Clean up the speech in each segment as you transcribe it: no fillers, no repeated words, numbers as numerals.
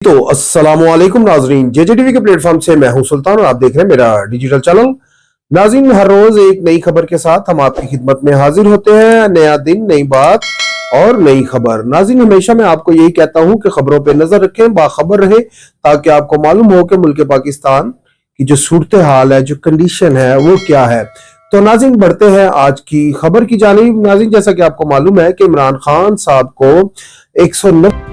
तो अस्सलामुअलैकुम नाजरीन, जेजेटीवी के प्लेटफॉर्म से मैं हूं सुल्तान और आप देख रहे हैं मेरा डिजिटल चैनल। नाजरीन, हर रोज एक नई खबर के साथ हम आपकी खिदमत में हाजिर होते हैं। नया दिन, नई बात और नई खबर। नाजरीन, हमेशा मैं आपको यही कहता हूं कि खबरों पे नजर रखें, बाखबर रहे, ताकि आपको मालूम हो कि मुल्क पाकिस्तान की जो सूरत हाल है, जो कंडीशन है, वो क्या है। तो नाज़रीन, बढ़ते हैं आज की खबर की जानिब। नाज़रीन, जैसा कि आपको मालूम है कि इमरान खान साहब को 190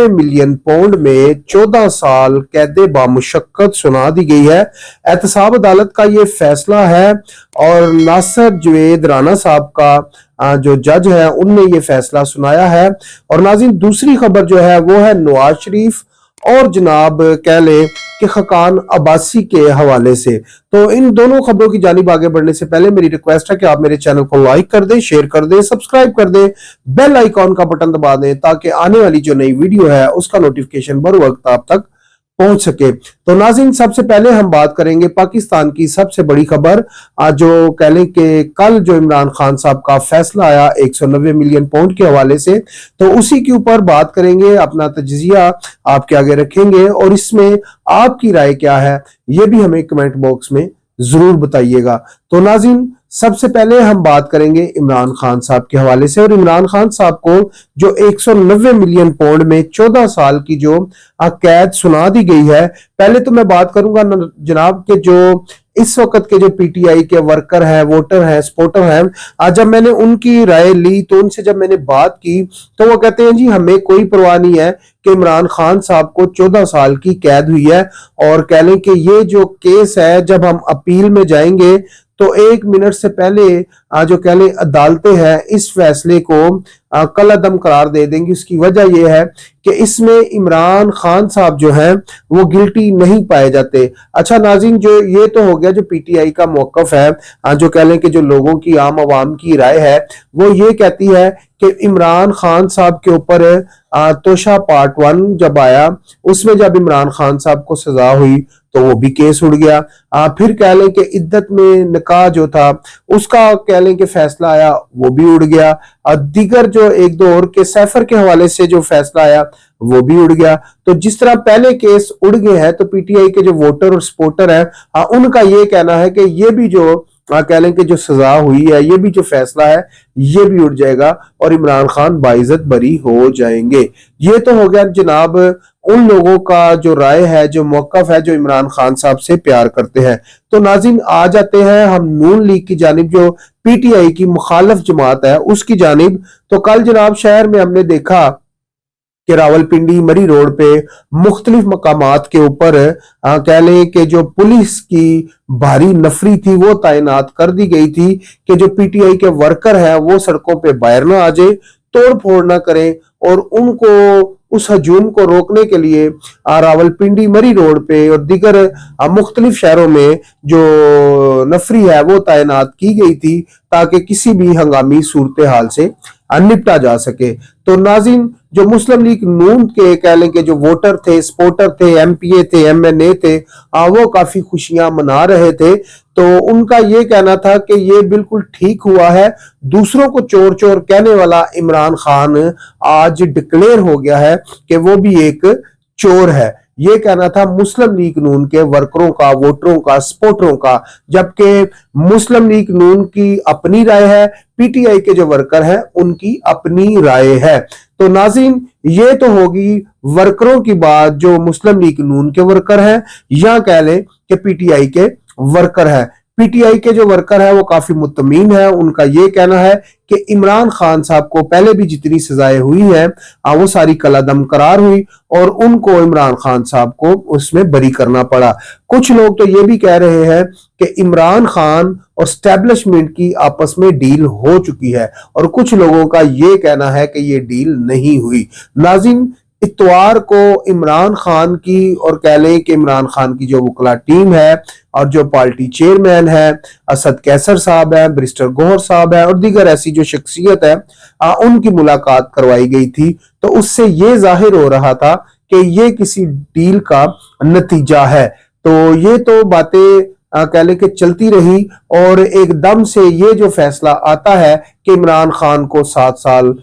मिलियन पाउंड में 14 साल कैद बामुशक्कत सुना दी गई है। एहतसाब अदालत का ये फैसला है और नासिर जवेद राना साहब का जो जज है, उनने ये फैसला सुनाया है। और नाज़रीन, दूसरी खबर जो है वो है नवाज शरीफ और जनाब कह ले कि खकान अब्बासी के हवाले से। तो इन दोनों खबरों की जानिब आगे बढ़ने से पहले मेरी रिक्वेस्ट है कि आप मेरे चैनल को लाइक कर दें, शेयर कर दें, सब्सक्राइब कर दें, बेल आइकॉन का बटन दबा दें, ताकि आने वाली जो नई वीडियो है उसका नोटिफिकेशन बर वक्त आप तक पहुंच सके। तो नाज़रीन, सबसे पहले हम बात करेंगे पाकिस्तान की सबसे बड़ी खबर, जो कह लें कि कल जो इमरान खान साहब का फैसला आया 190 मिलियन पाउंड के हवाले से, तो उसी के ऊपर बात करेंगे, अपना तजिया आपके आगे रखेंगे और इसमें आपकी राय क्या है ये भी हमें कमेंट बॉक्स में जरूर बताइएगा। तो नाज़रीन, सबसे पहले हम बात करेंगे इमरान खान साहब के हवाले से। और इमरान खान साहब को जो 190 मिलियन पाउंड में 14 साल की जो कैद सुना दी गई है, पहले तो मैं बात करूंगा जनाब के जो इस वक्त के जो पीटीआई के वर्कर हैं, वोटर हैं, सपोर्टर हैं, आज जब मैंने उनकी राय ली तो उनसे जब मैंने बात की तो वो कहते हैं जी हमें कोई परवाह नहीं है कि इमरान खान साहब को 14 साल की कैद हुई है। और कह लें कि ये जो केस है, जब हम अपील में जाएंगे तो 1 मिनट से पहले जो कह लें अदालतें हैं इस फैसले को कल अदम करार दे देंगी। उसकी वजह यह है कि इसमें इमरान खान साहब जो हैं वो गिल्टी नहीं पाए जाते। अच्छा नाज़रीन, जो ये तो हो गया जो पीटीआई का मौकफ है, जो कह लें कि जो लोगों की आम आवाम की राय है वो ये कहती है कि इमरान खान साहब के ऊपर तोशा पार्ट 1 जब आया, उसमें जब इमरान खान साहब को सजा हुई तो वो भी केस उड़ गया। फिर कह लें कि इद्दत में निकाह जो था उसका कह लें कि फैसला आया, वो भी उड़ गया। और दीगर जो एक दो और के सैफर के हवाले से जो फैसला आया वो भी उड़ गया। तो जिस तरह पहले केस उड़ गए हैं, तो पीटीआई के जो वोटर और सपोर्टर हैं उनका ये कहना है कि ये भी जो कह लें कि जो सजा हुई है, ये भी जो फैसला है, ये भी उड़ जाएगा और इमरान खान बाइज्जत बरी हो जाएंगे। ये तो हो गया जनाब उन लोगों का जो राय है, जो मौकफ है, जो इमरान खान साहब से प्यार करते हैं। तो नाज़रीन, आ जाते हैं हम नून लीग की जानिब, जो पीटीआई की मुखालिफ जमात है उसकी जानिब। तो कल जनाब शहर में हमने देखा कि रावलपिंडी मरी रोड पे मुख्तलिफ मकामात के ऊपर कह लें कि जो पुलिस की भारी नफरी थी वो तैनात कर दी गई थी कि जो पीटीआई के वर्कर हैं वो सड़कों पे बाहर ना आ जाए, तोड़ फोड़ ना करें। और उनको उस हजूम को रोकने के लिए रावलपिंडी मरी रोड पे और दीगर मुख्तलिफ शहरों में जो नफरी है वो तैनात की गई थी, ताकि किसी भी हंगामी सूरत हाल से निपटा जा सके। तो नाज़रीन, जो मुस्लिम लीग नून के कह लें कि जो वोटर थे, सपोर्टर थे, एमपीए थे, एमएनए थे, वो काफी खुशियां मना रहे थे। तो उनका ये कहना था कि ये बिल्कुल ठीक हुआ है, दूसरों को चोर चोर कहने वाला इमरान खान आज डिक्लेयर हो गया है कि वो भी एक चोर है। ये कहना था मुस्लिम लीग नून के वर्करों का, वोटरों का, सपोर्टरों का, जबकि मुस्लिम लीग नून की अपनी राय है, पीटीआई के जो वर्कर हैं उनकी अपनी राय है। तो नाज़रीन, ये तो होगी वर्करों की बात, जो मुस्लिम लीग नून के वर्कर हैं या कह लें कि पीटीआई के वर्कर हैं। पीटीआई के जो वर्कर है वो काफी मुतमीन है। उनका ये कहना है कि इमरान खान साहब को पहले भी जितनी सजाएं हुई हैं वो सारी कलादम करार हुई और उनको इमरान खान साहब को उसमें बरी करना पड़ा। कुछ लोग तो ये भी कह रहे हैं कि इमरान खान और स्टैब्लिशमेंट की आपस में डील हो चुकी है और कुछ लोगों का ये कहना है कि ये डील नहीं हुई। नाज़रीन, इतवार को इमरान खान की और कह लें कि इमरान खान की जो वकला टीम है और जो पार्टी चेयरमैन है असद कैसर साहब है, बैरिस्टर गौहर साहब है और दीगर ऐसी जो शख्सियत है उनकी मुलाकात करवाई गई थी। तो उससे ये जाहिर हो रहा था कि ये किसी डील का नतीजा है। तो ये तो बातें कह लें कि चलती रही और एकदम से ये जो फैसला आता है कि इमरान खान को 7 साल,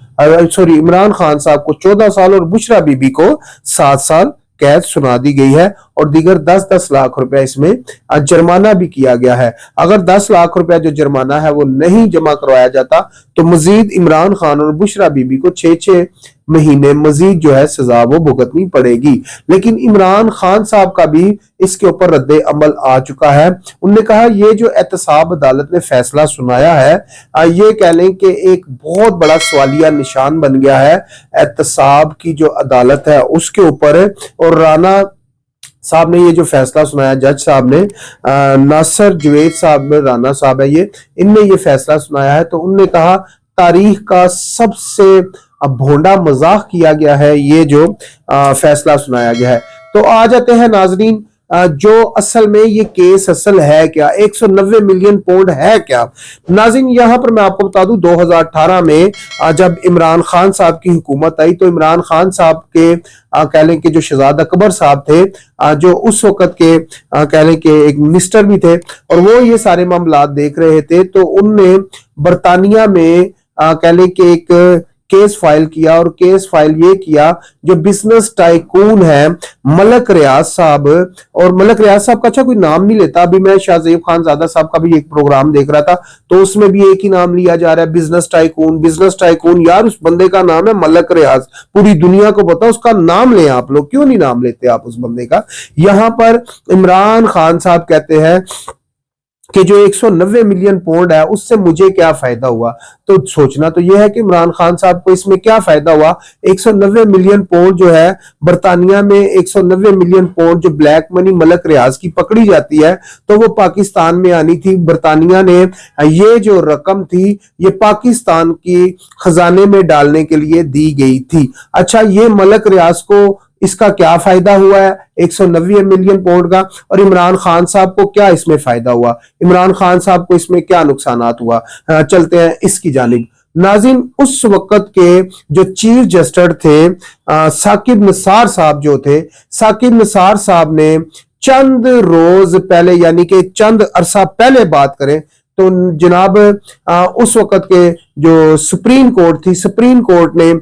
इमरान खान साहब को 14 साल और बुशरा बीबी को 7 साल कैद सुना दी गई है और दीगर 10-10 लाख रुपया इसमें जुर्माना भी किया गया है। अगर 10 लाख रुपया जो जुर्माना है वो नहीं जमा करवाया जाता तो मजीद इमरान खान और बुशरा बीबी को 6-6 महीने मजीद जो है सजा वो भुगतनी पड़ेगी। लेकिन इमरान खान साहब का भी इसके ऊपर रद्दे अमल आ चुका है। उन्होंने कहा ये जो एहतसाब अदालत ने फैसला सुनाया है ये कह लें कि एक बहुत बड़ा सवालिया निशान बन गया है एहतसाब की जो अदालत है उसके ऊपर। और राना साहब ने ये जो फैसला सुनाया, जज साहब ने, नासिर जवेद साहब राना साहब है ये, इनने ये फैसला सुनाया है। तो उन्होंने कहा तारीख का सबसे भोंडा मजाक किया गया है ये जो फैसला सुनाया गया है। तो आ जाते हैं नाजरीन जो असल में ये केस असल है क्या, 190 मिलियन पाउंड है क्या। नाज़रीन यहां पर मैं आपको बता दूं 2018 में जब इमरान खान साहब की हुकूमत आई तो इमरान खान साहब के कह लें कि जो शहजाद अकबर साहब थे जो उस वक्त के कह लें कि एक मिनिस्टर भी थे और वो ये सारे मामला देख रहे थे, तो उनने बरतानिया में कह लें कि एक केस फाइल किया और केस फाइल ये किया जो बिजनेस टाइकून है मलक रियाज साहब। और मलक रियाज साहब का अच्छा कोई नाम नहीं लेता, अभी मैं शाहजेब खानजादा साहब का भी एक प्रोग्राम देख रहा था तो उसमें भी एक ही नाम लिया जा रहा है, बिजनेस टाइकून। बिजनेस टाइकून यार उस बंदे का नाम है मलक रियाज, पूरी दुनिया को पता, उसका नाम लें आप लोग, क्यों नहीं नाम लेते आप उस बंदे का। यहां पर इमरान खान साहब कहते हैं कि जो 190 मिलियन पाउंड है उससे मुझे क्या फायदा हुआ। तो सोचना तो यह है कि इमरान खान साहब को इसमें क्या फायदा हुआ। 190 मिलियन पाउंड जो है बरतानिया में 190 मिलियन पाउंड जो ब्लैक मनी मलक रियाज की पकड़ी जाती है तो वो पाकिस्तान में आनी थी। बरतानिया ने ये जो रकम थी ये पाकिस्तान की खजाने में डालने के लिए दी गई थी। अच्छा ये मलक रियाज को इसका क्या फायदा हुआ है 190 मिलियन पाउंड का, और इमरान खान साहब को क्या इसमें फायदा हुआ, इमरान खान साहब को इसमें क्या नुकसानात हुआ। चलते हैं इसकी जानिब। नाज़रीन उस वक्त के जो चीफ जस्टिस थे साकिब निसार साहब जो थे, साकिब निसार साहब ने चंद रोज पहले यानी कि चंद अरसा पहले बात करें तो जनाब उस वक्त के जो सुप्रीम कोर्ट थी, सुप्रीम कोर्ट ने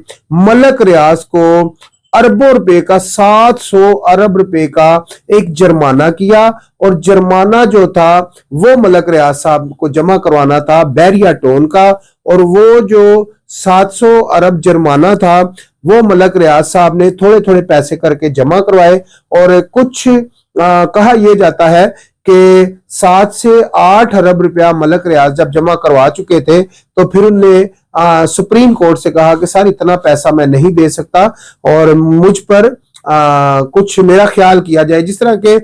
मलक रियाज को अरबों रुपए का 700 अरब रुपए का एक जुर्माना किया और जुर्माना जो था वो मलक रियाज साहब को जमा करवाना था बैरिया टोन का, और वो जो 700 अरब जुर्माना था वो मलक रियाज साहब ने थोड़े थोड़े पैसे करके जमा करवाए। और कुछ कहा यह जाता है कि 7 से 8 अरब रुपया मलक रियाज जब जमा करवा चुके थे तो फिर उनने सुप्रीम कोर्ट से कहा कि सर इतना पैसा मैं नहीं दे सकता और मुझ पर कुछ मेरा ख्याल किया जाए। जिस तरह के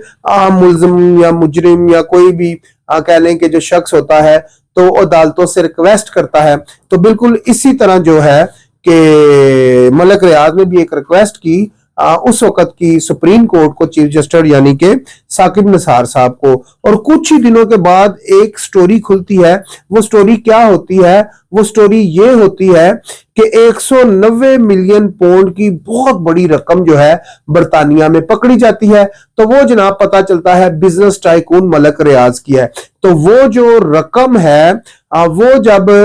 मुल्जिम या मुजरिम या कोई भी कह लें कि जो शख्स होता है तो अदालतों से रिक्वेस्ट करता है, तो बिल्कुल इसी तरह जो है कि मलक रियाज ने भी एक रिक्वेस्ट की उस वक्त की सुप्रीम कोर्ट को, चीफ जस्टिस यानी कि साकिब निसार साहब को। और कुछ ही दिनों के बाद एक स्टोरी खुलती है। वो स्टोरी क्या होती है, वो स्टोरी ये होती है कि 190 मिलियन पाउंड की बहुत बड़ी रकम जो है बरतानिया में पकड़ी जाती है। तो वो जनाब पता चलता है बिजनेस टाइकून मलक रियाज की है। तो वो जो रकम है वो जब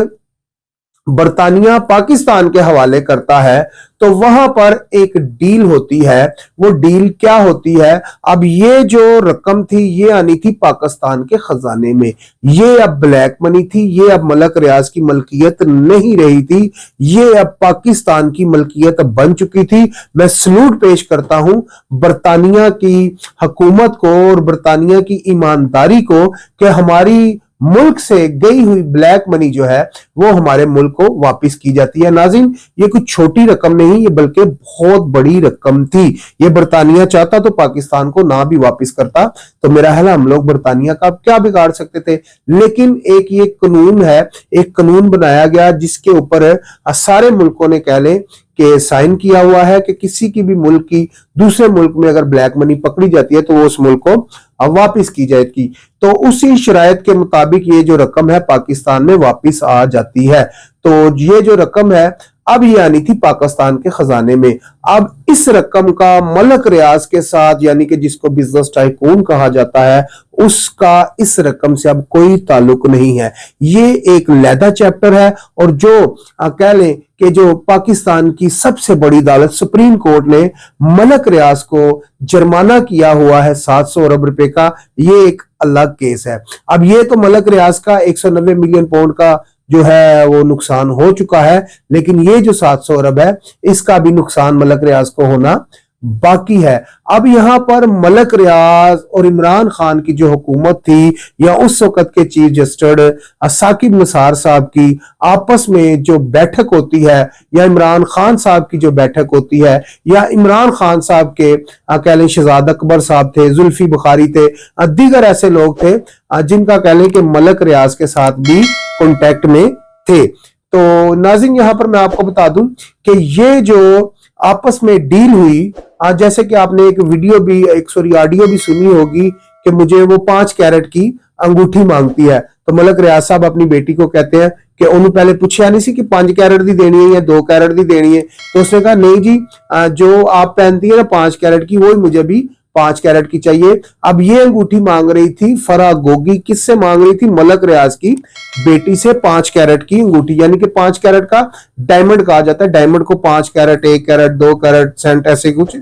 बरतानिया पाकिस्तान के हवाले करता है तो वहां पर एक डील होती है। वो डील क्या होती है, अब ये जो रकम थी ये आनी थी पाकिस्तान के खजाने में, ये अब ब्लैक मनी थी, ये अब मलक रियाज की मलकियत नहीं रही थी, ये अब पाकिस्तान की मलकियत बन चुकी थी। मैं सलूट पेश करता हूं बरतानिया की हुकूमत को और बरतानिया की ईमानदारी को कि हमारी मुल्क से गई हुई ब्लैक मनी जो है वो हमारे मुल्क को वापस की जाती है। नाज़रीन ये कुछ छोटी रकम नहीं, ये बल्कि बहुत बड़ी रकम थी। ये बरतानिया चाहता तो पाकिस्तान को ना भी वापस करता, तो मेरा ख्याल हम लोग बरतानिया का क्या बिगाड़ सकते थे। लेकिन एक ये कानून है, एक कानून बनाया गया जिसके ऊपर सारे मुल्कों ने कह लें कि साइन किया हुआ है कि किसी की भी मुल्क की दूसरे मुल्क में अगर ब्लैक मनी पकड़ी जाती है तो वो उस मुल्क को वापस की जाएगी। तो उसी शरायत के मुताबिक ये जो रकम है पाकिस्तान में वापस आ जाती है। तो ये जो रकम है अब ये आनी थी पाकिस्तान के खजाने में। अब इस रकम का मलक रियाज के साथ, यानी कि जिसको बिजनेस टाइकून कहा जाता है, उसका इस रकम से अब कोई ताल्लुक नहीं है। ये एक लैदा चैप्टर है। और जो कह लें कि जो पाकिस्तान की सबसे बड़ी अदालत सुप्रीम कोर्ट ने मलक रियाज को जुर्माना किया हुआ है 700 अरब रुपए का, ये एक अलग केस है। अब ये तो मलक रियाज का 190 मिलियन पाउंड का जो है वो नुकसान हो चुका है, लेकिन ये जो 700 अरब है इसका भी नुकसान मलक रियाज को होना बाकी है। अब यहां पर मलक रियाज और इमरान खान की जो हुकूमत थी, या उस वक्त के चीफ जस्टिस साकिब निसार साहब की आपस में जो बैठक होती है, या इमरान खान साहब की जो बैठक होती है, या इमरान खान साहब के कह लें शहजाद अकबर साहब थे, जुल्फी बुखारी थे, दीगर ऐसे लोग थे जिनका कह लें कि मलक रियाज के साथ भी कॉन्टेक्ट में थे। तो नाज़रीन, यहां पर मैं आपको बता दूं कि ये जो आपस में डील हुई, जैसे कि आपने एक वीडियो भी, एक ऑडियो भी सुनी होगी कि मुझे वो 5 कैरेट की अंगूठी मांगती है, तो मलक रियाज साहब अपनी बेटी को कहते हैं कि उन्होंने पहले पूछा नहीं सी कि 5 कैरेट दी देनी है या 2 कैरेट दी देनी है, तो उसने कहा नहीं जी, जो आप पहनती है ना 5 कैरेट की, वो ही मुझे भी 5 कैरेट की चाहिए। अब ये अंगूठी मांग रही थी फराह गोगी, किससे मांग रही थी? मलक रियाज की बेटी से 5 कैरेट की अंगूठी, यानी कि 5 कैरेट का डायमंड कहा जाता है। डायमंड को 5 कैरेट, 1 कैरेट, 2 कैरेट, सेंट, ऐसे कुछ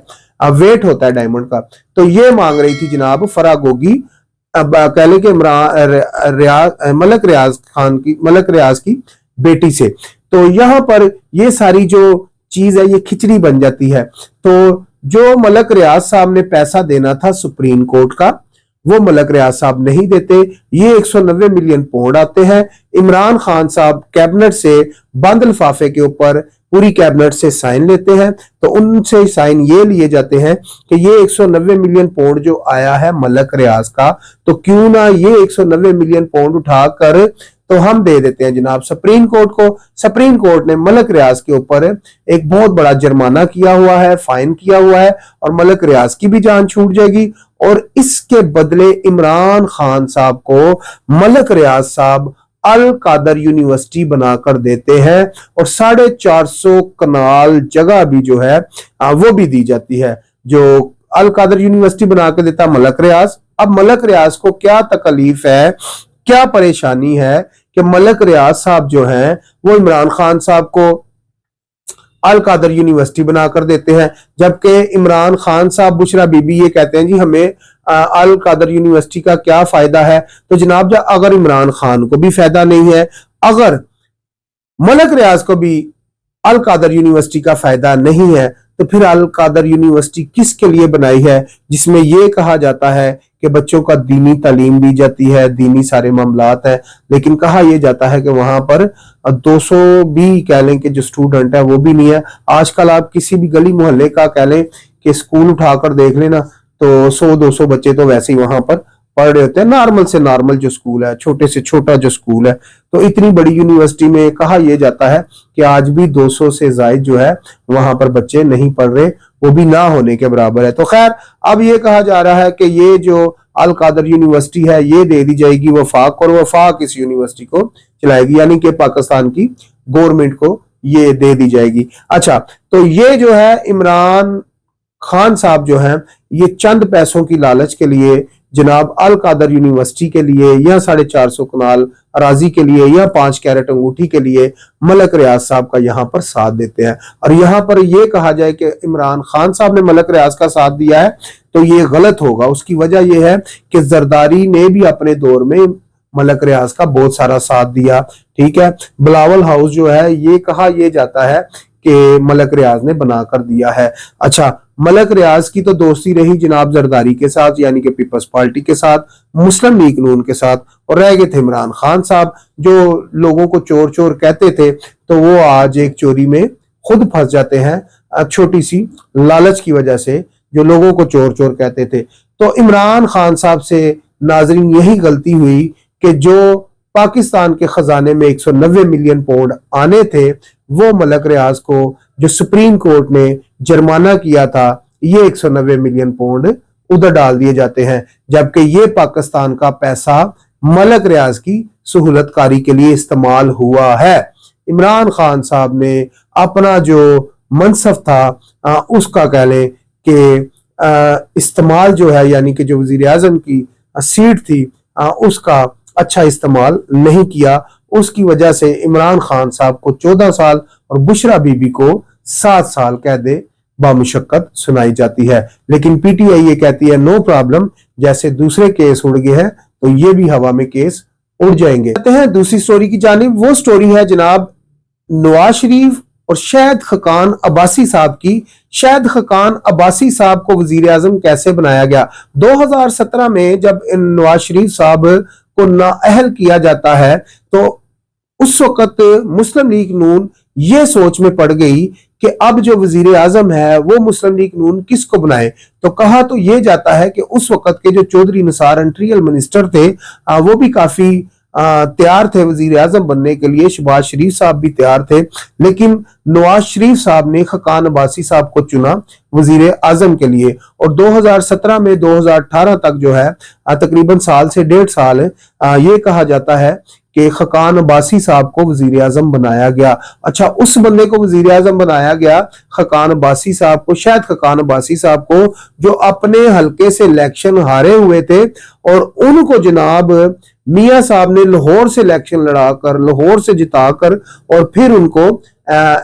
वेट होता है डायमंड का। तो ये मांग रही थी जनाब फराह गोगी, अब कह लें कि मलक रियाज की बेटी से। तो यहां पर ये सारी जो चीज है ये खिचड़ी बन जाती है। तो जो मलक रियाज साहब ने पैसा देना था सुप्रीम कोर्ट का, वो मलक रियाज साहब नहीं देते। ये 190 मिलियन पाउंड आते हैं। इमरान खान साहब कैबिनेट से बंद लिफाफे के ऊपर पूरी कैबिनेट से साइन लेते हैं, तो उनसे साइन ये लिए जाते हैं कि ये 190 मिलियन पाउंड जो आया है मलक रियाज का, तो क्यों ना ये 190 मिलियन पाउंड उठाकर तो हम दे देते हैं जनाब सुप्रीम कोर्ट को। सुप्रीम कोर्ट ने मलक रियाज के ऊपर एक बहुत बड़ा जुर्माना किया हुआ है, फाइन किया हुआ है, और मलक रियाज की भी जान छूट जाएगी। और इसके बदले इमरान खान साहब को मलक रियाज साहब अल कादर यूनिवर्सिटी बनाकर देते हैं, और 450 कनाल जगह भी जो है वो भी दी जाती है, जो अल कादर यूनिवर्सिटी बना के देता मलक रियाज। अब मलक रियाज को क्या तकलीफ है, क्या परेशानी है कि मलक रियाज साहब जो हैं वो इमरान खान साहब को अल कादर यूनिवर्सिटी बनाकर देते हैं, जबकि इमरान खान साहब बुशरा बीबी ये कहते हैं जी हमें अल कादर यूनिवर्सिटी का क्या फायदा है। तो जनाब अगर इमरान खान को भी फायदा नहीं है, अगर मलक रियाज को भी अल कादर यूनिवर्सिटी का फायदा नहीं है, तो फिर अल कादर यूनिवर्सिटी किसके लिए बनाई है, जिसमें यह कहा जाता है कि बच्चों का दीनी तालीम दी जाती है, दीनी सारे मामलात है, लेकिन कहा यह जाता है कि वहां पर 200 भी कह लें कि जो स्टूडेंट है वो भी नहीं है। आजकल आप किसी भी गली मोहल्ले का कह लें कि स्कूल उठाकर देख लेना, तो 100-200 बच्चे तो वैसे ही वहां पर पढ़ रहे होते हैं। नॉर्मल से नॉर्मल जो स्कूल है, छोटे से छोटा जो स्कूल है, तो इतनी बड़ी यूनिवर्सिटी में कहा यह जाता है कि आज भी 200 से ज्यादा जो है वहां पर बच्चे नहीं पढ़ रहे, वो भी ना होने के बराबर है। तो खैर अब ये कहा जा रहा है कि ये जो अल कादर यूनिवर्सिटी है ये दे दी जाएगी वफाक, और वफाक इस यूनिवर्सिटी को चलाएगी, यानी कि पाकिस्तान की गवर्नमेंट को ये दे दी जाएगी। अच्छा, तो ये जो है इमरान खान साहब जो हैं ये चंद पैसों की लालच के लिए जनाब अल कादर यूनिवर्सिटी के लिए, या 450 कनाल अराजी के लिए, या 5 कैरेट अंगूठी के लिए मलक रियाज साहब का यहां पर साथ देते हैं। और यहां पर यह कहा जाए कि इमरान खान साहब ने मलक रियाज का साथ दिया है, तो ये गलत होगा। उसकी वजह यह है कि जरदारी ने भी अपने दौर में मलक रियाज का बहुत सारा साथ दिया। ठीक है, बिलावल हाउस जो है ये कहा यह जाता है कि मलक रियाज ने बनाकर दिया है। अच्छा, मलक रियाज की तो दोस्ती रही जनाब जरदारी के साथ, यानी कि पीपल्स पार्टी के साथ, मुस्लिम लीग नून के साथ, और रह गए थे इमरान खान साहब जो लोगों को चोर चोर कहते थे, तो वो आज एक चोरी में खुद फंस जाते हैं छोटी सी लालच की वजह से, जो लोगों को चोर चोर कहते थे। तो इमरान खान साहब से नाजरीन यही गलती हुई कि जो पाकिस्तान के खजाने में 190 मिलियन पाउंड आने थे, वो मलक रियाज को जो सुप्रीम कोर्ट ने जुर्माना किया था, ये 190 मिलियन पाउंड उधर डाल दिए जाते हैं, जबकि ये पाकिस्तान का पैसा मलक रियाज की सहूलतकारी के लिए इस्तेमाल हुआ है। इमरान खान साहब ने अपना जो मनसब था उसका कह लें कि इस्तेमाल जो है, यानी कि जो वजीर आजम की सीट थी उसका अच्छा इस्तेमाल नहीं किया। उसकी वजह से इमरान खान साहब को 14 साल और बुशरा बीबी को 7 साल कैद बामुशक्कत सुनाई जाती है। लेकिन पीटीआई ये कहती है नो प्रॉब्लम, जैसे दूसरे केस उड़ गए हैं तो ये भी हवा में केस उड़ जाएंगे। कहते हैं दूसरी स्टोरी की जानिब। वो स्टोरी है जनाब नवाज शरीफ और शाहिद खकान अब्बासी साहब की। शाहिद खकान अब्बासी साहब को वजीर आजम कैसे बनाया गया? 2017 में जब नवाज शरीफ साहब को नाअहल किया जाता है तो उस वक्त मुस्लिम लीग नून ये सोच में पड़ गई कि अब जो वजीर आजम है वो मुस्लिम लीग नून किसको बनाए। तो कहा तो ये जाता है कि उस वक्त के जो चौधरी निसार इंटीरियर मिनिस्टर थे वो भी काफी तैयार थे वजीर आजम बनने के लिए। शहबाज शरीफ साहब भी तैयार थे, लेकिन नवाज शरीफ साहब ने खकान अब्बासी साहब को चुना वजीर आजम के लिए। और 2017 में 2018 तक जो है तकरीबन साल से 1.5 साल ये कहा जाता है कि खकान अब्बासी साहब को वजीर आजम बनाया गया। अच्छा, उस बंदे को वजीर आजम बनाया गया, खकान अब्बासी साहब को, शायद खकान अब्बासी साहब को, जो अपने हल्के से इलेक्शन हारे हुए थे और उनको जनाब मियां साहब ने लाहौर से इलेक्शन लड़ाकर, लाहौर से जिताकर और फिर उनको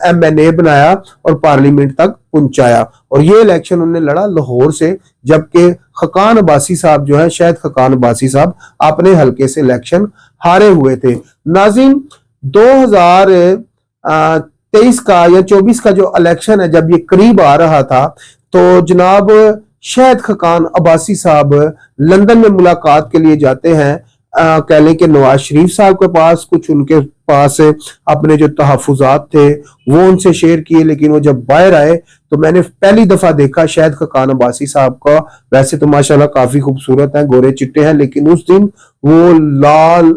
MNA बनाया और पार्लियामेंट तक पहुंचाया। और ये इलेक्शन उन्होंने लड़ा लाहौर से, जबकि खकान अब्बासी साहब जो है, शायद खकान अब्बासी साहब अपने हल्के से इलेक्शन हारे हुए थे। नाज़रीन, 2023 का या 24 का जो इलेक्शन है, जब ये करीब आ रहा था तो जनाब शायद खकान अब्बासी साहब लंदन में मुलाकात के लिए जाते हैं। कह लें कि नवाज शरीफ साहब के पास, कुछ उनके पास अपने जो तहफुजात थे वो उनसे शेयर किए, लेकिन वो जब बाहर आए तो मैंने पहली दफा देखा शायद खकान अब्बासी साहब का। वैसे तो माशाल्लाह काफी खूबसूरत है, गोरे चिट्टे हैं, लेकिन उस दिन वो लाल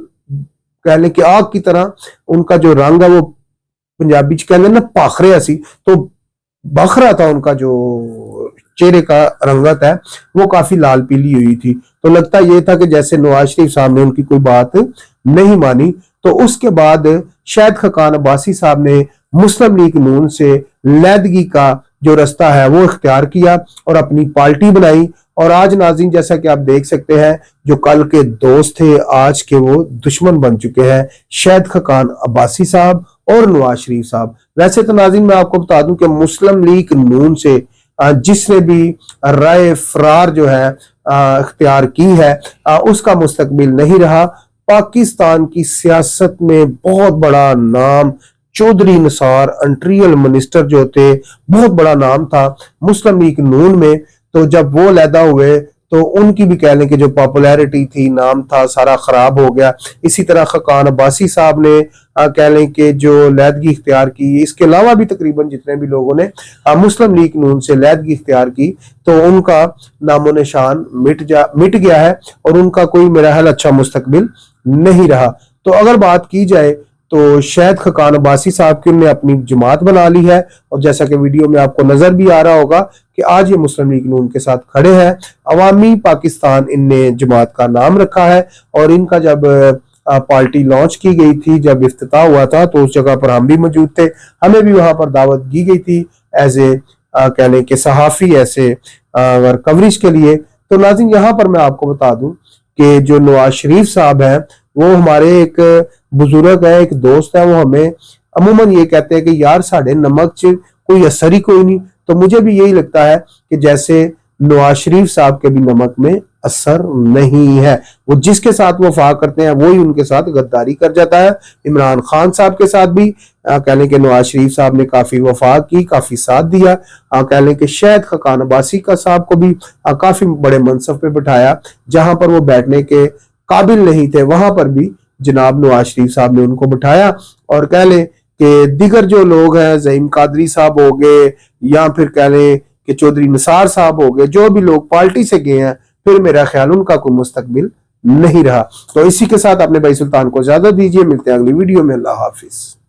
कह लें कि आग की तरह उनका जो रंग है वो पंजाबी च कहते ना पाखरे सी, तो बखरा था उनका जो चेहरे का रंगत है वो काफी लाल पीली हुई थी। तो लगता ये था कि जैसे नवाज शरीफ साहब ने उनकी कोई बात नहीं मानी। तो उसके बाद शायद खकान अब्बासी साहब ने मुस्लिम लीग नून से लैदगी का जो रास्ता है वो इख्तियार किया और अपनी पार्टी बनाई। और आज नाज़रीन, जैसा कि आप देख सकते हैं, जो कल के दोस्त थे आज के वो दुश्मन बन चुके हैं, शायद खकान अब्बासी साहब और नवाज शरीफ साहब। वैसे तो नाज़रीन मैं आपको बता दूं कि मुस्लिम लीग नून से जिसने भी राय फरार जो है इख्तियार की है उसका मुस्तकबिल नहीं रहा। पाकिस्तान की सियासत में बहुत बड़ा नाम चौधरी निसार इंटीरियर मिनिस्टर जो थे, बहुत बड़ा नाम था मुस्लिम लीग नून में। तो जब वो लैदा हुए तो उनकी भी कह लें कि जो पॉपुलैरिटी थी, नाम था, सारा खराब हो गया। इसी तरह खकान अब्बासी साहब ने कह लें कि जो लैदगी इख्तियार की, इसके अलावा भी तकरीबन जितने भी लोगों ने मुस्लिम लीग नून से लैदगी इख्तियार की, तो उनका नामो निशान मिट गया है और उनका कोई मेरा ख्याल अच्छा मुस्तकबिल नहीं रहा। तो अगर बात की जाए तो शायद खकान अब्बासी साहब की उन्होंने अपनी जमात बना ली है और जैसा कि वीडियो में आपको नजर भी आ रहा होगा कि आज ये मुस्लिम लीग नून के साथ खड़े हैं। अवामी पाकिस्तान इनने जमात का नाम रखा है और इनका जब पार्टी लॉन्च की गई थी, जब इफ्तिताह हुआ था, तो उस जगह पर हम भी मौजूद थे, हमें भी वहां पर दावत दी गई थी एज ए कह लें कि सहाफी ऐसे कवरेज के लिए। तो नाज़रीन यहाँ पर मैं आपको बता दूं कि जो नवाज शरीफ साहब हैं वो हमारे एक बुजुर्ग है, एक दोस्त है, वो हमें अमूमन ये कहते हैं कि यार साढ़े नमक च कोई असर ही कोई नहीं। तो मुझे भी यही लगता है कि जैसे नवाज शरीफ साहब के भी नमक में असर नहीं है, वो जिसके साथ वफा करते हैं वही उनके साथ गद्दारी कर जाता है। इमरान खान साहब के साथ भी कह लें कि नवाज शरीफ साहब ने काफी वफा की, काफी साथ दिया। कह लें कि शायद खकान अब्बासी का साहब को भी काफी बड़े मनसब पे बिठाया, जहां पर वो बैठने के काबिल नहीं थे वहां पर भी जनाब नवाज शरीफ साहब ने उनको बिठाया। और कह लें कि दिगर जो लोग हैं, ज़हीम कादरी साहब हो गए या फिर कह लें कि चौधरी निसार साहब हो गए, जो भी लोग पार्टी से गए हैं, फिर मेरा ख्याल उनका कोई मुस्तकबिल नहीं रहा। तो इसी के साथ अपने भाई सुल्तान को इजाजत दीजिए, मिलते हैं अगली वीडियो में। अल्लाह हाफिज।